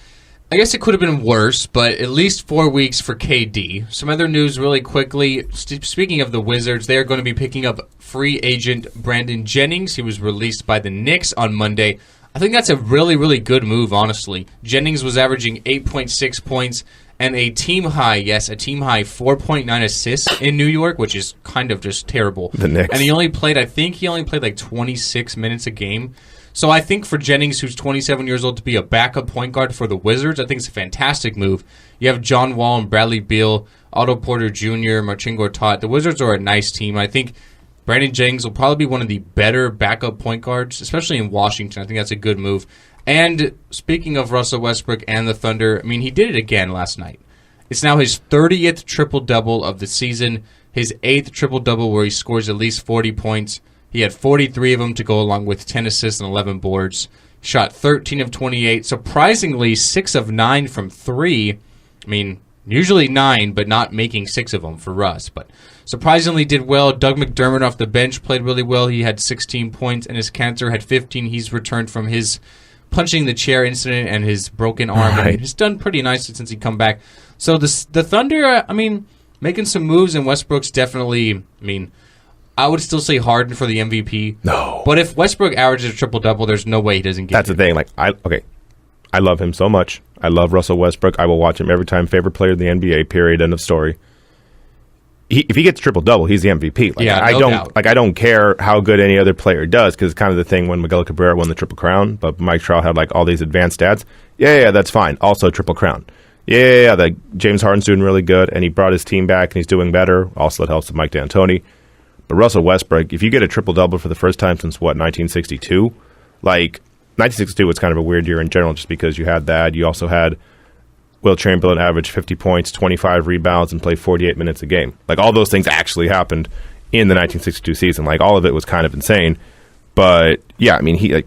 I guess it could have been worse, but at least 4 weeks for KD. Some other news really quickly. Speaking of the Wizards, they are going to be picking up free agent Brandon Jennings. He was released by the Knicks on Monday. I think that's a really, really good move, honestly. Jennings was averaging 8.6 points and a team high 4.9 assists in New York, which is kind of just terrible. The Knicks. And he only played like 26 minutes a game. So I think for Jennings, who's 27 years old, to be a backup point guard for the Wizards, I think it's a fantastic move. You have John Wall and Bradley Beal, Otto Porter Jr., Marcin Gortat. The Wizards are a nice team. I think Brandon Jennings will probably be one of the better backup point guards, especially in Washington. I think that's a good move. And speaking of Russell Westbrook and the Thunder, I mean, he did it again last night. It's now his 30th triple-double of the season, his 8th triple-double where he scores at least 40 points. He had 43 of them to go along with 10 assists and 11 boards. Shot 13 of 28. Surprisingly, 6 of 9 from 3. I mean, usually 9, but not making 6 of them for Russ. But surprisingly did well. Doug McDermott off the bench played really well. He had 16 points, and his Cantor had 15. He's returned from his punching the chair incident and his broken arm. Right. And he's done pretty nicely since he come back. So the Thunder, I mean, making some moves, and Westbrook's definitely, I mean, I would still say Harden for the MVP. No. But if Westbrook averages a triple-double, there's no way he doesn't get That's it. the thing. Like, I love him so much. I love Russell Westbrook. I will watch him every time. Favorite player in the NBA, period, end of story. If he gets triple-double, he's the MVP. Like, Yeah, I no don't doubt. I don't care how good any other player does, because it's kind of the thing when Miguel Cabrera won the Triple Crown, but Mike Trout had like all these advanced stats. Yeah, that's fine. Also Triple Crown. Yeah, that James Harden's doing really good, and he brought his team back, and he's doing better. Also, it helps with Mike D'Antoni. But Russell Westbrook, if you get a triple-double for the first time since, 1962? Like, 1962 was kind of a weird year in general just because you had that. You also had Will Chamberlain average 50 points, 25 rebounds, and play 48 minutes a game. Like, all those things actually happened in the 1962 season. Like, all of it was kind of insane. But, yeah, I mean,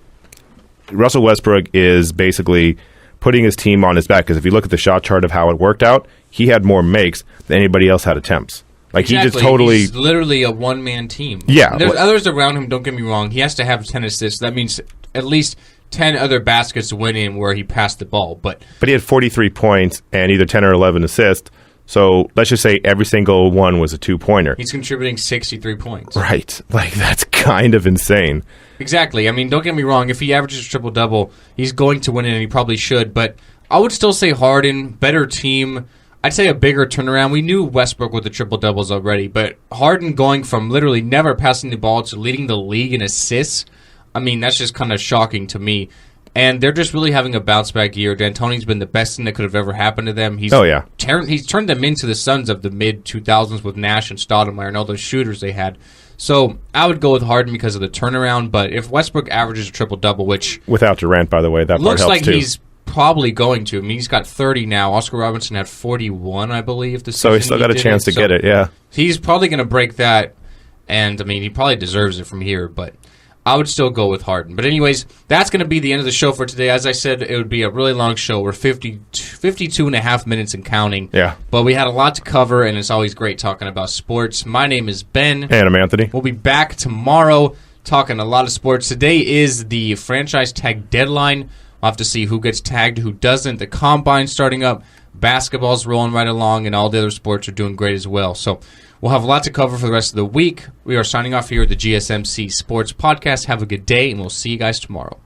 Russell Westbrook is basically putting his team on his back, because if you look at the shot chart of how it worked out, he had more makes than anybody else had attempts. Like, exactly. He just totally... He's literally a one-man team. Yeah. And there's others around him, don't get me wrong. He has to have 10 assists. That means at least 10 other baskets went in where he passed the ball. But he had 43 points and either 10 or 11 assists. So let's just say every single one was a two-pointer. He's contributing 63 points. Right. Like, that's kind of insane. Exactly. I mean, don't get me wrong. If he averages a triple-double, he's going to win it, and he probably should. But I would still say Harden, better team. I'd say a bigger turnaround. We knew Westbrook with the triple-doubles already, but Harden going from literally never passing the ball to leading the league in assists, I mean, that's just kind of shocking to me. And they're just really having a bounce-back year. D'Antoni's been the best thing that could have ever happened to them. He's he's turned them into the Suns of the mid-2000s with Nash and Stoudemire and all those shooters they had. So I would go with Harden because of the turnaround, but if Westbrook averages a triple-double, which... Without Durant, by the way, that part looks helps like too. He's probably going to. I mean, he's got 30 now. Oscar Robertson had 41, I believe. So he's still got a chance to get it, yeah. He's probably going to break that, and, I mean, he probably deserves it from here, but I would still go with Harden. But anyways, that's going to be the end of the show for today. As I said, it would be a really long show. We're 52 and a half minutes and counting. Yeah. But we had a lot to cover, and it's always great talking about sports. My name is Ben. And I'm Anthony. We'll be back tomorrow talking a lot of sports. Today is the franchise tag deadline. We'll have to see who gets tagged, who doesn't. The Combine's starting up. Basketball's rolling right along, and all the other sports are doing great as well. So we'll have a lot to cover for the rest of the week. We are signing off here at the GSMC Sports Podcast. Have a good day, and we'll see you guys tomorrow.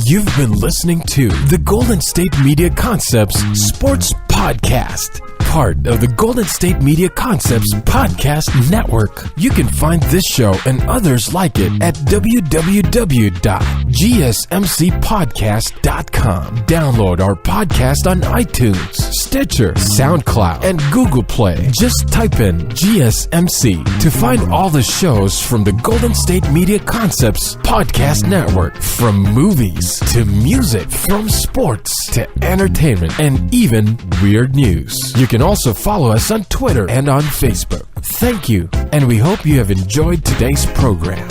You've been listening to the Golden State Media Concepts Sports Podcast, part of the Golden State Media Concepts Podcast Network. You can find this show and others like it at www.gsmcpodcast.com. Download our podcast on iTunes, Stitcher, SoundCloud, and Google Play. Just type in GSMC to find all the shows from the Golden State Media Concepts Podcast Network, from movies to music, from sports to entertainment, and even weird news. You can also follow us on Twitter and on Facebook. Thank you, and we hope you have enjoyed today's program.